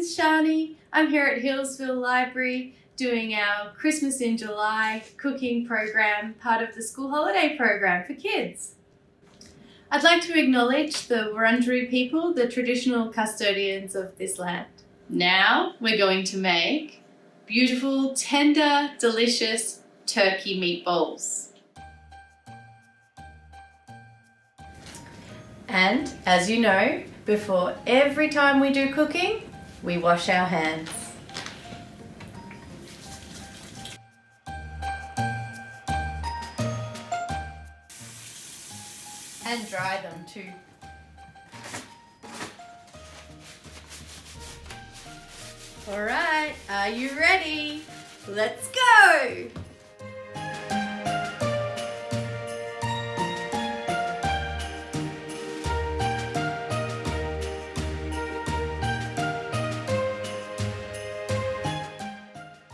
is Shani. I'm here at Hillsville Library doing our Christmas in July cooking program, part of the school holiday program for kids. I'd like to acknowledge the Wurundjeri people, the traditional custodians of this land. Now we're going to make beautiful, tender, delicious turkey meatballs. And as you know, before every time we do cooking, we wash our hands. And dry them too. All right, are you ready? Let's go!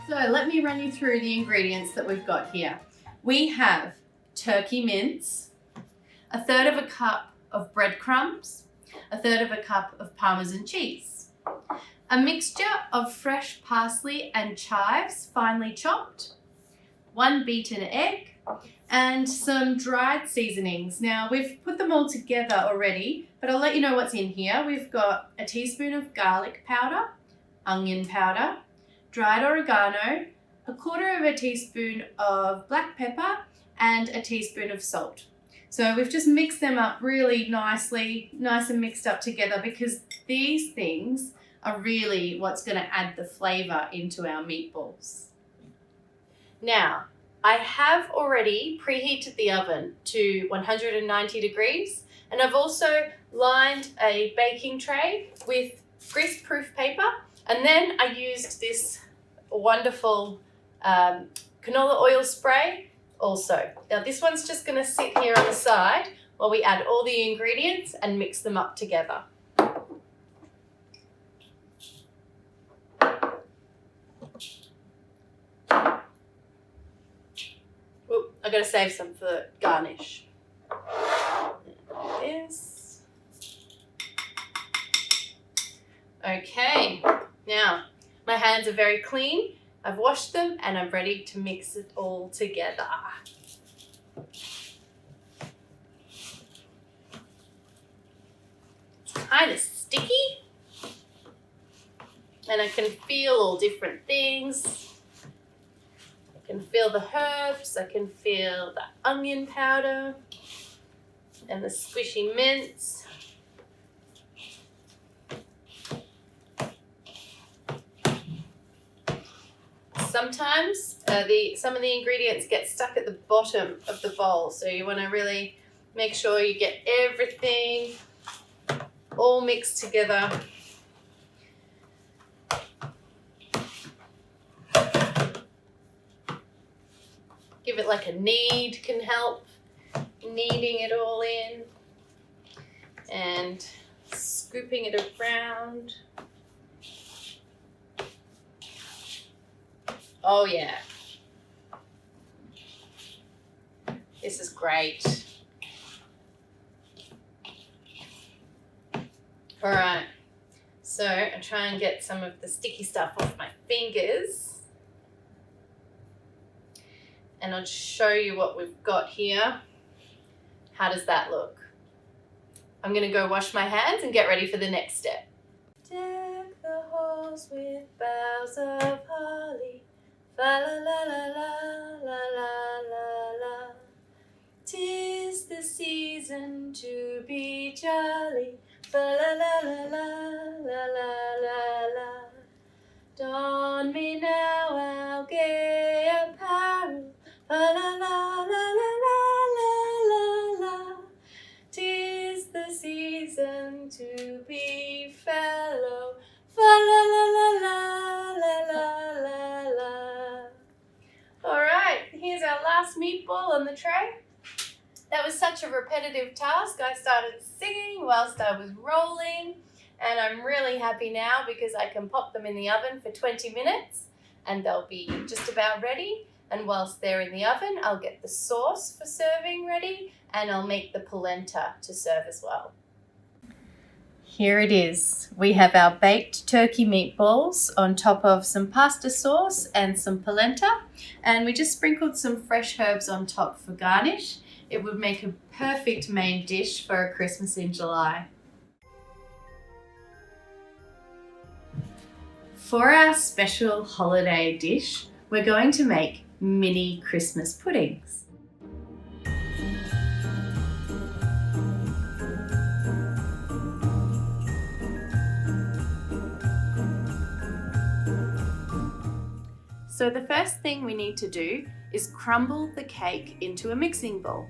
So let me run you through the ingredients that we've got here. We have turkey mince, 1/3 of a cup of breadcrumbs, 1/3 of a cup of Parmesan cheese, a mixture of fresh parsley and chives finely chopped, 1 beaten egg, and some dried seasonings. Now we've put them all together already, but I'll let you know what's in here. We've got a teaspoon of garlic powder, onion powder, dried oregano, 1/4 teaspoon of black pepper, and a teaspoon of salt. So we've just mixed them up really nicely, nice and mixed up together, because these things are really what's going to add the flavour into our meatballs. Now, I have already preheated the oven to 190 degrees, and I've also lined a baking tray with grease-proof paper, and then I used this wonderful canola oil spray also. Now this one's just going to sit here on the side while we add all the ingredients and mix them up together. Oop, I got to save some for garnish. There it is. Okay, now my hands are very clean. I've washed them and I'm ready to mix it all together. It's kind of sticky, and I can feel all different things. I can feel the herbs, I can feel the onion powder and the squishy mince. Sometimes some of the ingredients get stuck at the bottom of the bowl, so you want to really make sure you get everything all mixed together. Give it like a knead can help, kneading it all in and scooping it around. Oh yeah, this is great. All right, so I try and get some of the sticky stuff off my fingers, and I'll show you what we've got here. How does that look? I'm gonna go wash my hands and get ready for the next step. Deck the halls with boughs of holly. La la la la la la la la. 'Tis the season to be jolly. La la la la la la la la. Don me now our gay apparel. La la la la la la la la. 'Tis the season to be fellow. La la la la la la la la. Alright, here's our last meatball on the tray. That was such a repetitive task. I started singing whilst I was rolling, and I'm really happy now because I can pop them in the oven for 20 minutes and they'll be just about ready. And whilst they're in the oven, I'll get the sauce for serving ready, and I'll make the polenta to serve as well. Here it is. We have our baked turkey meatballs on top of some pasta sauce and some polenta, and we just sprinkled some fresh herbs on top for garnish. It would make a perfect main dish for a Christmas in July. For our special holiday dish, we're going to make mini Christmas puddings. So the first thing we need to do is crumble the cake into a mixing bowl.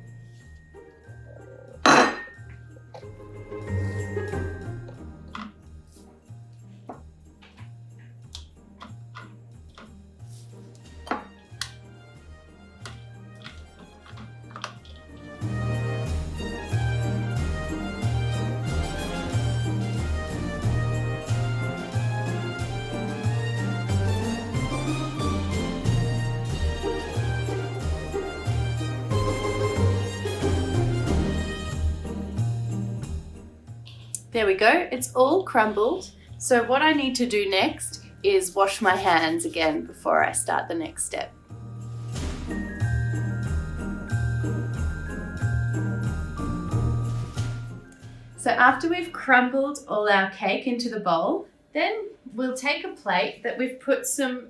There we go, it's all crumbled. So what I need to do next is wash my hands again before I start the next step. So after we've crumbled all our cake into the bowl, then we'll take a plate that we've put some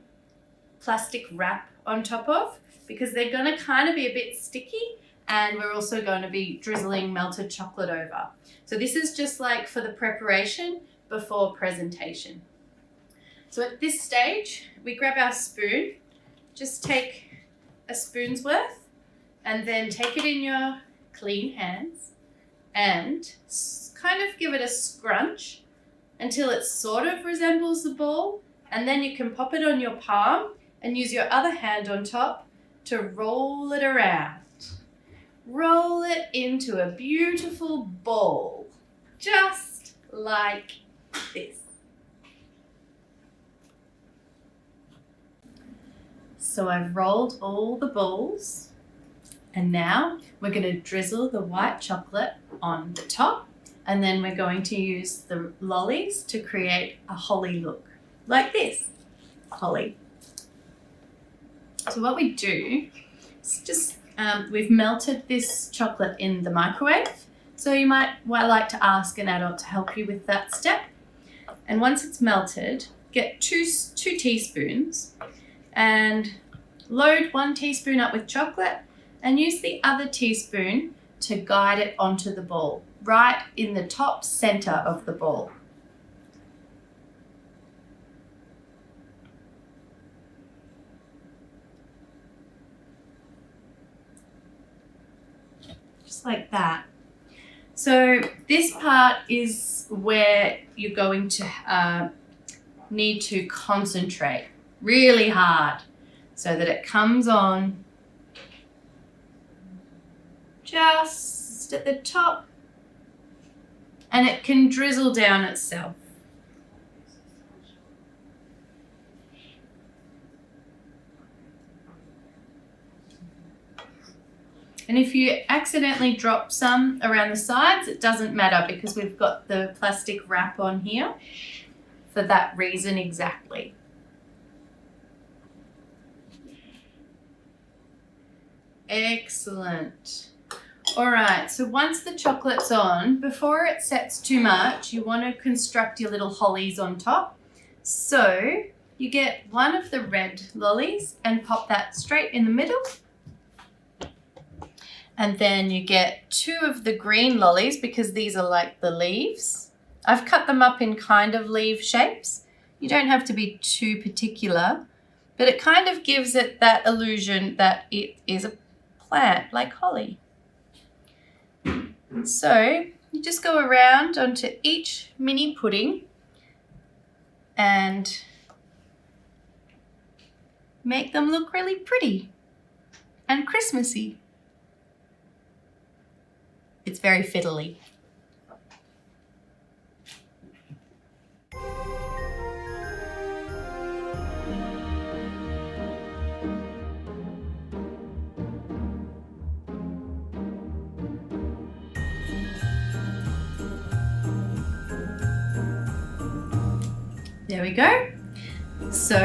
plastic wrap on top of, because they're going to kind of be a bit sticky, and we're also going to be drizzling melted chocolate over. So this is just like for the preparation before presentation. So at this stage, we grab our spoon, just take a spoon's worth, and then take it in your clean hands and kind of give it a scrunch until it sort of resembles the ball, and then you can pop it on your palm and use your other hand on top to roll it around. Roll it into a beautiful ball, just like this. So I've rolled all the balls, and now we're going to drizzle the white chocolate on the top, and then we're going to use the lollies to create a holly look, like this, holly. So what we do is just we've melted this chocolate in the microwave, so you might like to ask an adult to help you with that step. And once it's melted, get two teaspoons and load 1 teaspoon up with chocolate and use the other teaspoon to guide it onto the ball, right in the top center of the ball. Just like that. So this part is where you're going to need to concentrate really hard so that it comes on just at the top and it can drizzle down itself. And if you accidentally drop some around the sides, it doesn't matter because we've got the plastic wrap on here for that reason exactly. Excellent. All right, so once the chocolate's on, before it sets too much, you want to construct your little hollies on top. So you get one of the red lollies and pop that straight in the middle. And then you get 2 of the green lollies because these are like the leaves. I've cut them up in kind of leaf shapes. You don't have to be too particular, but it kind of gives it that illusion that it is a plant like holly. And so you just go around onto each mini pudding and make them look really pretty and Christmassy. It's very fiddly. There we go. So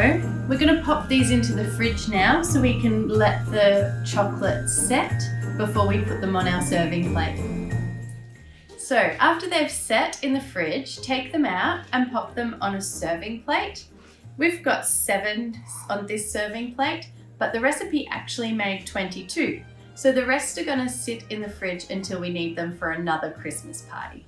we're going to pop these into the fridge now so we can let the chocolate set before we put them on our serving plate. So after they've set in the fridge, take them out and pop them on a serving plate. We've got 7 on this serving plate, but the recipe actually made 22. So the rest are going to sit in the fridge until we need them for another Christmas party.